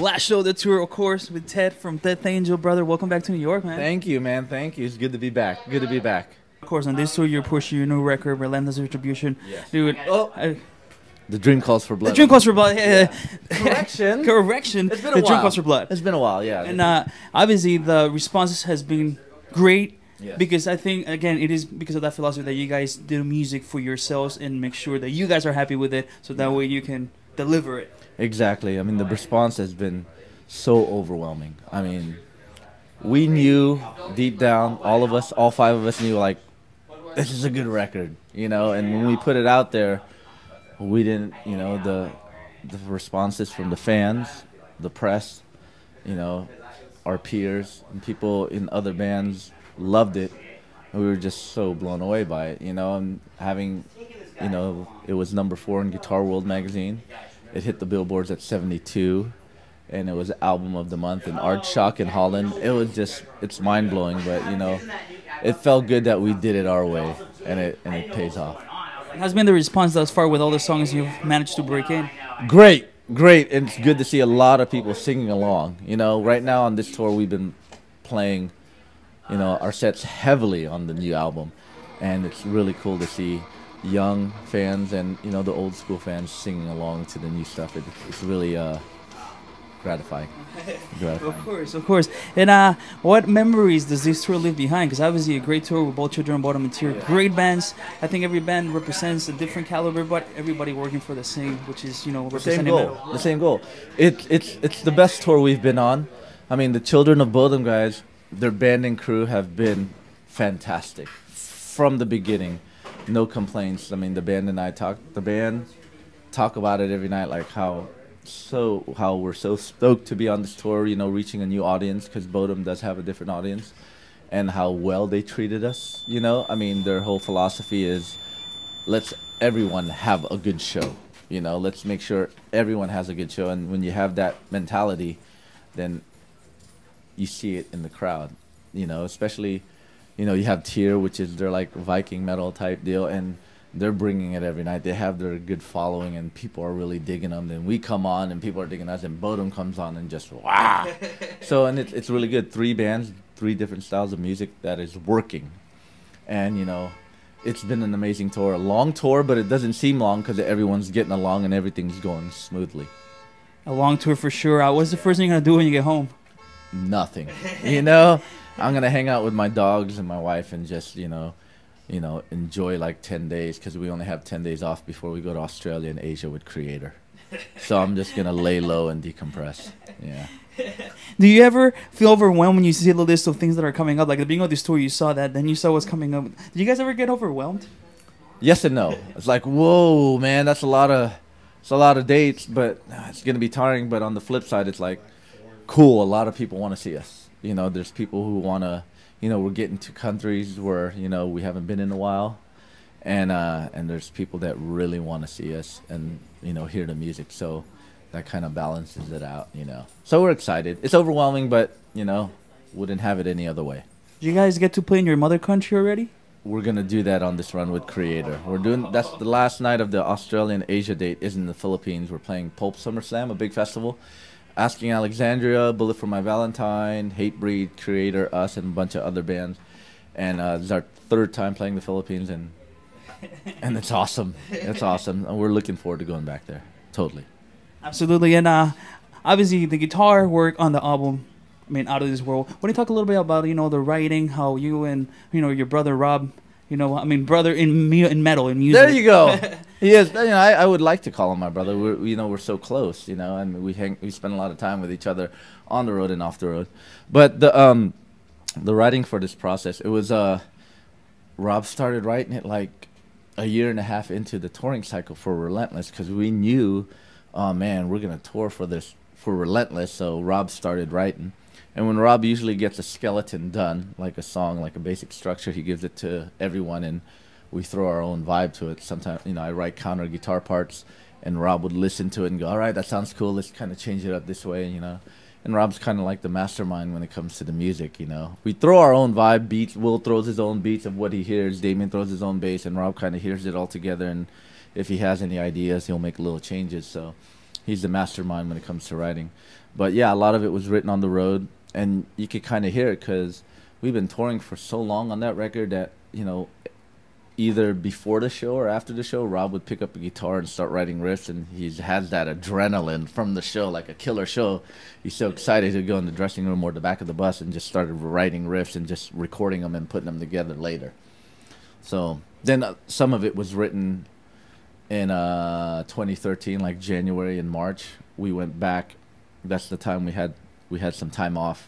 last show of the tour, of course, with Ted from Ted Angel, brother. Welcome back to New York, man. Thank you, man. Thank you. It's good to be back. Good to be back. Of course, on this tour, you're pushing your new record, Relentless Retribution. Yes. Dude, The Dream Calls for Blood. the Dream Calls for Blood. Yeah. Correction. Correction. It's been a The while. Dream Calls for Blood. It's been a while, yeah. And obviously, the response has been great. Yes. Because I think, again, it is because of that philosophy that you guys do music for yourselves and make sure that you guys are happy with it, so that way you can deliver it. Exactly. I mean, the response has been so overwhelming. I mean, we knew deep down, all of us, all five of us knew, like, this is a good record, you know. And when we put it out there, we didn't, you know, the responses from the fans, the press, you know, our peers, and people in other bands loved it. And we were just so blown away by it, you know. And having, you know, it was #4 in Guitar World magazine. It hit the billboards at 72, and it was album of the month in Art Shock in Holland. It was just, it's mind blowing, but you know, it felt good that we did it our way, and it pays off. How's been the response thus far with all the songs you've managed to break in? Great, great. And it's good to see a lot of people singing along. You know, right now on this tour, we've been playing, you know, our sets heavily on the new album, and it's really cool to see young fans and, you know, the old school fans singing along to the new stuff. It's really gratifying. Of course, of course. And what memories does this tour leave behind? Because obviously a great tour with both Children of BODOM and TYR. Great bands. I think every band represents a different caliber, but everybody working for the same, which is, you know, The same representing goal. The same goal. It's the best tour we've been on. I mean, the Children of BODOM guys, their band and crew have been fantastic from the beginning. No complaints. I mean, the band talk about it every night, like how we're so stoked to be on this tour, you know, reaching a new audience, because BODOM does have a different audience, and how well they treated us, you know. I mean, their whole philosophy is, let's everyone have a good show, you know, let's make sure everyone has a good show. And when you have that mentality, then you see it in the crowd, you know. Especially, you know, you have TYR, which is their like Viking metal type deal, and they're bringing it every night. They have their good following, and people are really digging them. Then we come on, and people are digging us, and BODOM comes on, and just wow. So, and it's really good. 3 bands, 3 different styles of music that is working, and you know, it's been an amazing tour. A long tour, but it doesn't seem long because everyone's getting along and everything's going smoothly. A long tour for sure. What's the first thing you're gonna do when you get home? Nothing, you know. I'm gonna hang out with my dogs and my wife and just, you know, enjoy like 10 days, because we only have 10 days off before we go to Australia and Asia with Creator. So I'm just gonna lay low and decompress. Yeah. Do you ever feel overwhelmed when you see the list of things that are coming up? Like at the beginning of this tour, you saw that, then you saw what's coming up. Did you guys ever get overwhelmed? Yes and no. It's like, whoa, man, that's a lot of dates, but it's gonna be tiring. But on the flip side, it's like, cool. A lot of people want to see us. You know, there's people who want to, you know, we're getting to countries where, you know, we haven't been in a while, and there's people that really want to see us and, you know, hear the music. So that kind of balances it out, you know. So we're excited. It's overwhelming, but, you know, wouldn't have it any other way. Did you guys get to play in your mother country already? We're gonna do that on this run with Creator. That's the last night of the Australian Asia date is in the Philippines. We're playing Pulp SummerSlam, a big festival. Asking Alexandria, Bullet for My Valentine, Hatebreed, Creator, us, and a bunch of other bands. And this is our 3rd time playing the Philippines, and it's awesome. It's awesome. And we're looking forward to going back there. Totally. Absolutely. And obviously the guitar work on the album, I mean, out of this world. What do you talk a little bit about, you know, the writing, how you and, you know, your brother Rob, you know, I mean, brother in metal, in music. There you go. Yes, you know, I would like to call him my brother. We're so close, you know, and we spend a lot of time with each other on the road and off the road. But the writing for this process, it was Rob started writing it like a year and a half into the touring cycle for Relentless, because we knew, oh man, we're gonna tour for Relentless. So Rob started writing. And when Rob usually gets a skeleton done, like a song, like a basic structure, he gives it to everyone, and we throw our own vibe to it. Sometimes, you know, I write counter guitar parts, and Rob would listen to it and go, all right, that sounds cool. Let's kind of change it up this way, you know. And Rob's kind of like the mastermind when it comes to the music, you know. We throw our own vibe, beats. Will throws his own beats of what he hears. Damien throws his own bass, and Rob kind of hears it all together. And if he has any ideas, he'll make little changes. So He's the mastermind when it comes to writing. But yeah, a lot of it was written on the road, and you could kind of hear it because we've been touring for so long on that record that, you know, either before the show or after the show, Rob would pick up a guitar and start writing riffs, and he has that adrenaline from the show, like a killer show. He's so excited to go in the dressing room or the back of the bus and just started writing riffs and just recording them and putting them together later. So then some of it was written in 2013, like January and March. We went back. That's the time we had some time off.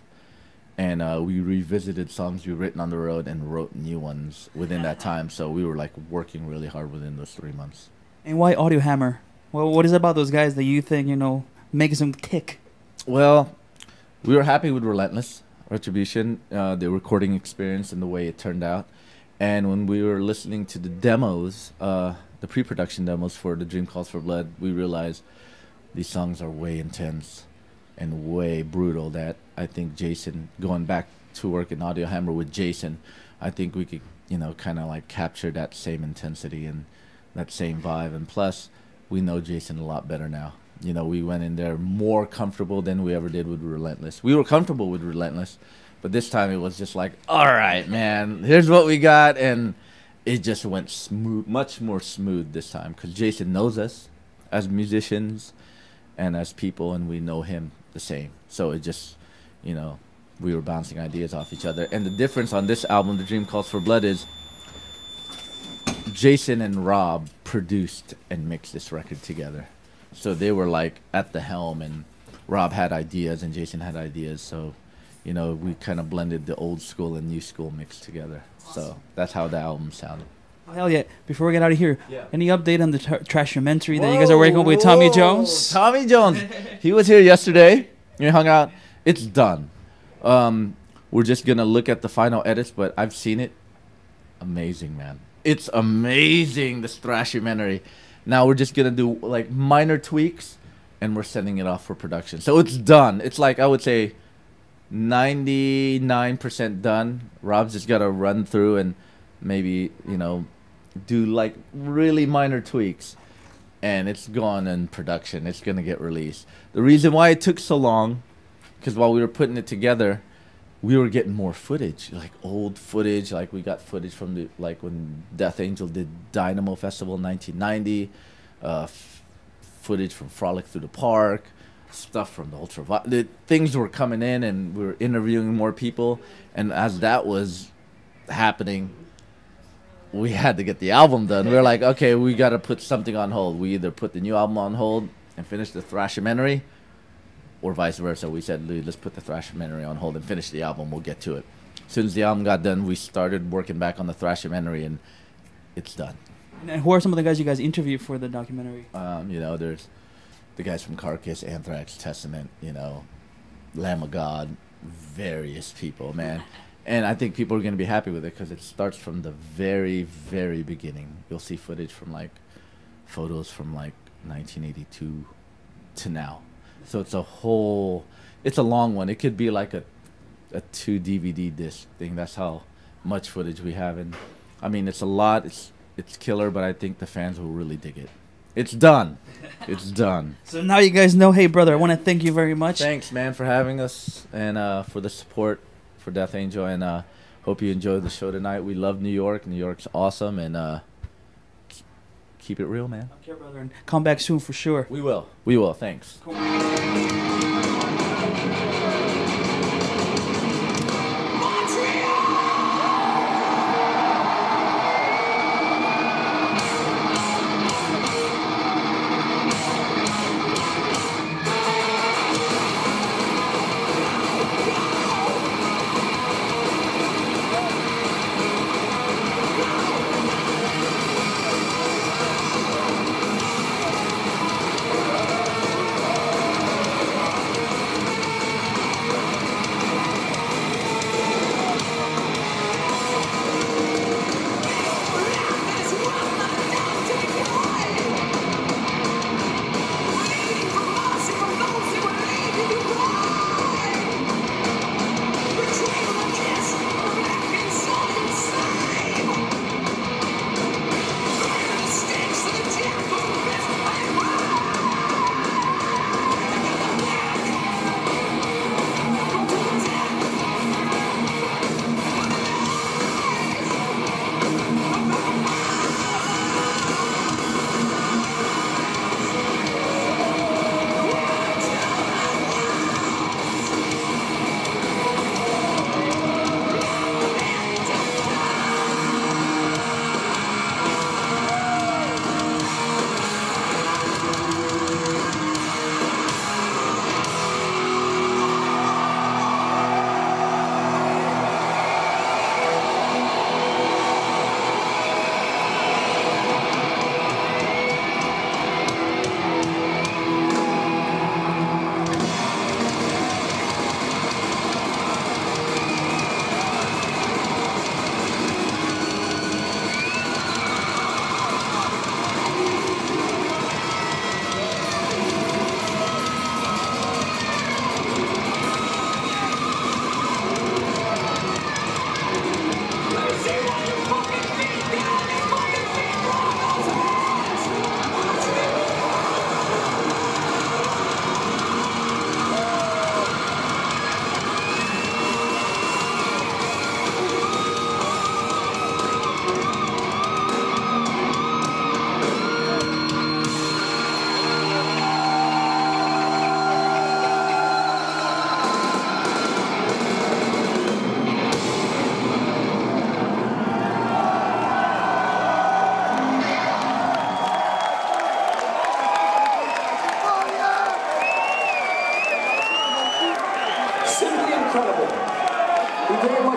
And we revisited songs we written on the road and wrote new ones within that time. So we were like working really hard within those 3 months. And why Audio Hammer? Well, what is it about those guys that you think, you know, makes them tick? Well, we were happy with Relentless, Retribution, the recording experience and the way it turned out. And when we were listening to the demos, the pre-production demos for The Dream Calls for Blood, we realized these songs are way intense and way brutal, that I think Jason, going back to work in Audio Hammer with Jason, I think we could, you know, kind of like capture that same intensity and that same vibe. And plus, we know Jason a lot better now. You know, we went in there more comfortable than we ever did with Relentless. We were comfortable with Relentless, but this time it was just like, all right, man, here's what we got. And it just went smooth, much more smooth this time, because Jason knows us as musicians and as people, and we know him the same. So it just, you know, we were bouncing ideas off each other. And the difference on this album, The Dream Calls for Blood, is Jason and Rob produced and mixed this record together. So they were like at the helm, and Rob had ideas and Jason had ideas. So, you know, we kind of blended the old school and new school mixed together. So that's how the album sounded. Hell yeah. Before we get out of here, Yeah. Any update on the Trashumentary that you guys are working with Tommy Jones? Tommy Jones. He was here yesterday. We hung out. It's done. We're just going to look at the final edits, but I've seen it. Amazing, man. It's amazing, this Trashumentary. Now we're just going to do like minor tweaks, and we're sending it off for production. So it's done. It's like, I would say, 99% done. Rob's just got to run through and maybe, you know, do like really minor tweaks, and it's gone in production. It's going to get released. The reason why it took so long, because while we were putting it together, we were getting more footage, like old footage. Like we got footage from the, like when Death Angel did Dynamo Festival in 1990, footage from Frolic Through the Park, stuff from the Ultraviolet. Things were coming in, and we were interviewing more people. And as that was happening, we had to get the album done. We were like, okay, we got to put something on hold. We either put the new album on hold and finish the Trashumentary, or vice versa. We said, let's put the Trashumentary on hold and finish the album. We'll get to it. As soon as the album got done, we started working back on the Trashumentary, and it's done. And who are some of the guys you guys interviewed for the documentary? You know, there's the guys from Carcass, Anthrax, Testament, you know, Lamb of God, various people, man. And I think people are going to be happy with it because it starts from the very, very beginning. You'll see footage from like photos from like 1982 to now. So it's a whole, it's a long one. It could be like a 2 DVD disc thing. That's how much footage we have. And I mean, it's a lot. It's killer, but I think the fans will really dig it. It's done. It's done. So now you guys know. Hey, brother, I want to thank you very much. Thanks, man, for having us, and for the support for Death Angel, and hope you enjoyed the show tonight. We love New York. New York's awesome, and keep it real, man. Okay, brother, and come back soon for sure. We will. We will. Thanks. Cool.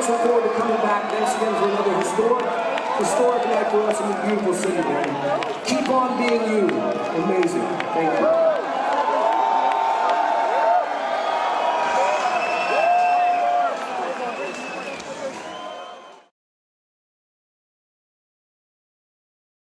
guys look forward to coming back. Thanks again for another historic night for us in the beautiful city, man. Keep on being you. Amazing. Thank you.